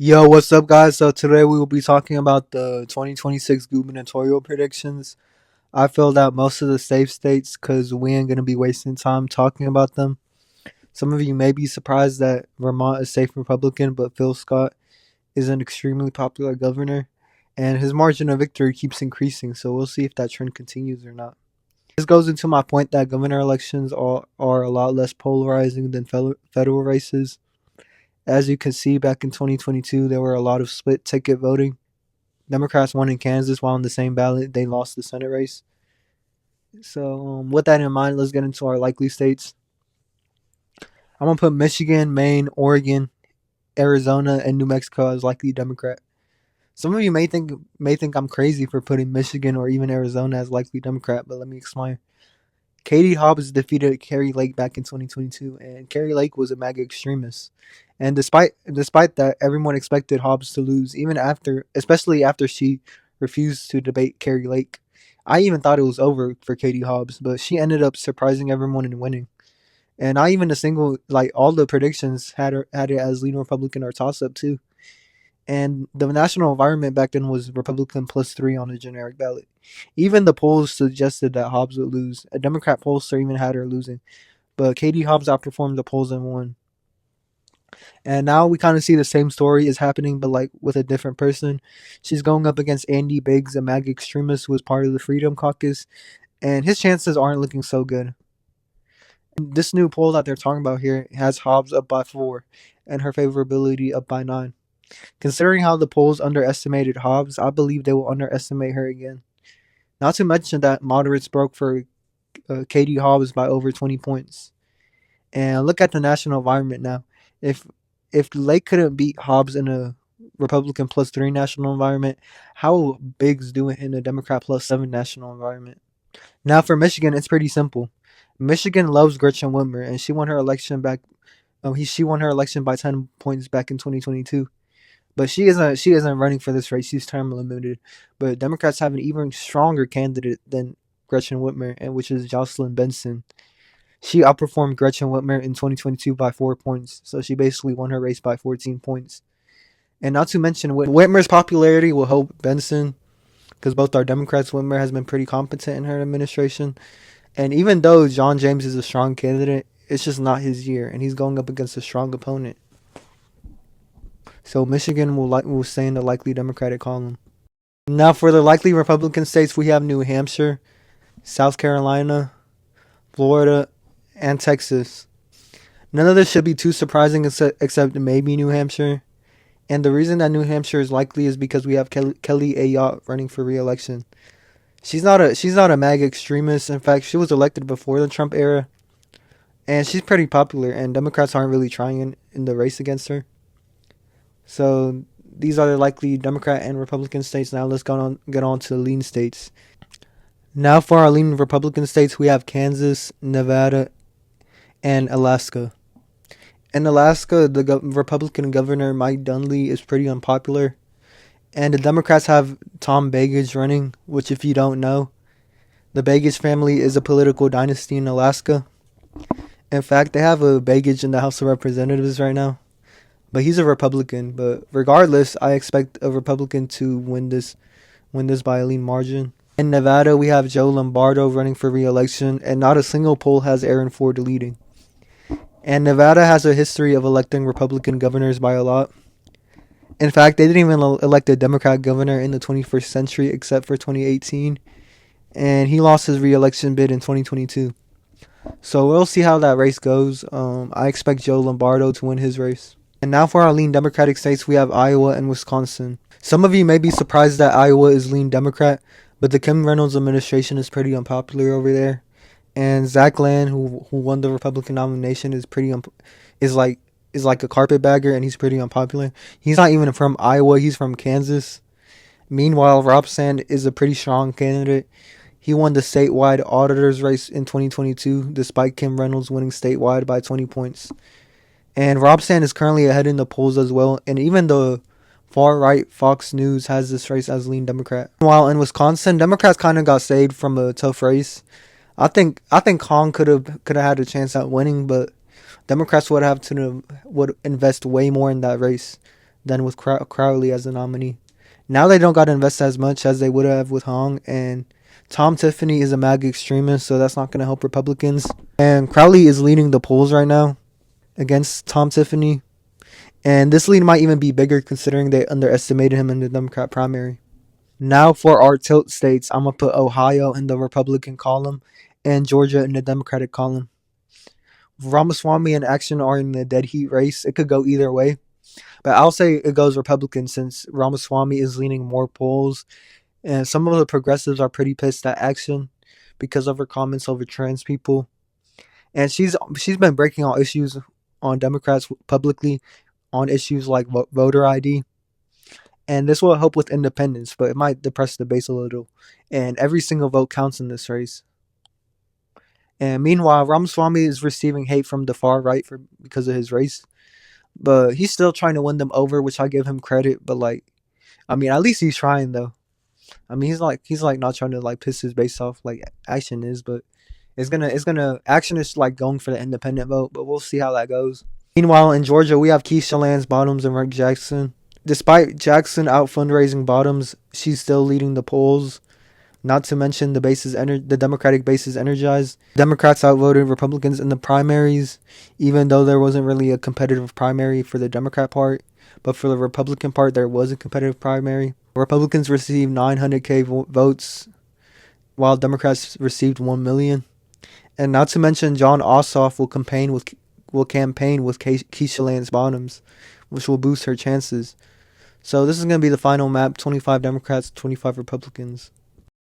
Yo, what's up, guys? So today we will be talking about the 2026 gubernatorial predictions. I filled out most of the safe states because we ain't gonna be wasting time talking about them. Some of you may be surprised that Vermont is safe Republican, but Phil Scott is an extremely popular governor, and his margin of victory keeps increasing. So we'll see if that trend continues or not. This goes into my point that governor elections are a lot less polarizing than federal races. As you can see, back in 2022, there were a lot of split ticket voting. Democrats won in Kansas, while on the same ballot, they lost the Senate race. So, with that in mind, let's get into our likely states. I'm gonna put Michigan, Maine, Oregon, Arizona, and New Mexico as likely Democrat. Some of you may think I'm crazy for putting Michigan or even Arizona as likely Democrat, but let me explain. Katie Hobbs defeated Carrie Lake back in 2022, and Carrie Lake was a MAGA extremist. And despite that, everyone expected Hobbs to lose, especially after she refused to debate Carrie Lake. I even thought it was over for Katie Hobbs, but she ended up surprising everyone and winning. And not even a single all the predictions had it as leading Republican or toss up too. And the national environment back then was Republican +3 on the generic ballot. Even the polls suggested that Hobbs would lose. A Democrat pollster even had her losing. But Katie Hobbs outperformed the polls and won. And now we kind of see the same story is happening, but with a different person. She's going up against Andy Biggs, a MAGA extremist who was part of the Freedom Caucus, and his chances aren't looking so good. This new poll that they're talking about here has Hobbs up by 4 and her favorability up by 9. Considering how the polls underestimated Hobbs, I believe they will underestimate her again. Not to mention that moderates broke for Katie Hobbs by over 20 points. And look at the national environment now. If Lake couldn't beat Hobbs in a Republican +3 national environment, how will Biggs do it in a Democrat +7 national environment? Now for Michigan, it's pretty simple. Michigan loves Gretchen Whitmer, and she won her election back. She won her election by 10 points back in 2022. But she isn't running for this race. She's term limited. But Democrats have an even stronger candidate than Gretchen Whitmer, and which is Jocelyn Benson. She outperformed Gretchen Whitmer in 2022 by 4 points, so she basically won her race by 14 points. And not to mention, Whitmer's popularity will help Benson, because both our Democrats, Whitmer has been pretty competent in her administration. And even though John James is a strong candidate, it's just not his year, and he's going up against a strong opponent. So Michigan will stay in the likely Democratic column. Now for the likely Republican states, we have New Hampshire, South Carolina, Florida, and Texas. None of this should be too surprising except maybe New Hampshire. And the reason that New Hampshire is likely is because we have Kelly Ayotte running for re-election. She's not a MAGA extremist. In fact, she was elected before the Trump era. And she's pretty popular, and Democrats aren't really trying in the race against her. So these are the likely Democrat and Republican states. Now let's get on to the lean states. Now for our lean Republican states, we have Kansas, Nevada, and Alaska. In Alaska, the Republican governor, Mike Dunleavy, is pretty unpopular. And the Democrats have Tom Buttigieg running, which if you don't know, the Buttigieg family is a political dynasty in Alaska. In fact, they have a Buttigieg in the House of Representatives right now. But he's a Republican. But regardless, I expect a Republican to win this by a lean margin. In Nevada, we have Joe Lombardo running for re-election, and not a single poll has Aaron Ford leading. And Nevada has a history of electing Republican governors by a lot. In fact, they didn't even elect a Democrat governor in the 21st century except for 2018. And he lost his re-election bid in 2022. So we'll see how that race goes. I expect Joe Lombardo to win his race. And now for our lean Democratic states, we have Iowa and Wisconsin. Some of you may be surprised that Iowa is lean Democrat, but the Kim Reynolds administration is pretty unpopular over there. And Zach Land, who won the Republican nomination, is like a carpetbagger, and he's pretty unpopular. He's not even from Iowa; he's from Kansas. Meanwhile, Rob Sand is a pretty strong candidate. He won the statewide auditor's race in 2022, despite Kim Reynolds winning statewide by 20 points. And Rob Sand is currently ahead in the polls as well. And even the far-right Fox News has this race as lean Democrat. While in Wisconsin, Democrats kind of got saved from a tough race. I think Kong could have had a chance at winning, but Democrats would invest way more in that race than with Crowley as the nominee. Now they don't got to invest as much as they would have with Hong, and Tom Tiffany is a MAGA extremist, so that's not going to help Republicans. And Crowley is leading the polls right now against Tom Tiffany, and this lead might even be bigger considering they underestimated him in the Democrat primary. Now for our tilt states, I'm going to put Ohio in the Republican column and Georgia in the Democratic column. Ramaswamy and Action are in the dead heat race. It could go either way, but I'll say it goes Republican since Ramaswamy is leaning more polls, and some of the progressives are pretty pissed at Action because of her comments over trans people. And she's been breaking all issues on Democrats publicly on issues like voter ID. And this will help with independence, but it might depress the base a little. And every single vote counts in this race. And meanwhile, Ramaswamy is receiving hate from the far right because of his race. But he's still trying to win them over, which I give him credit. But at least he's trying though. He's not trying to piss his base off like Action is, but Action is going for the independent vote, but we'll see how that goes. Meanwhile, in Georgia, we have Keisha Lance Bottoms and Rick Jackson. Despite Jackson out fundraising Bottoms, she's still leading the polls. Not to mention the Democratic base is energized. Democrats outvoted Republicans in the primaries, even though there wasn't really a competitive primary for the Democrat part. But for the Republican part, there was a competitive primary. Republicans received 900K votes, while Democrats received 1 million. And not to mention, John Ossoff will campaign with Keisha Lance Bottoms, which will boost her chances. So this is going to be the final map: 25 Democrats, 25 Republicans.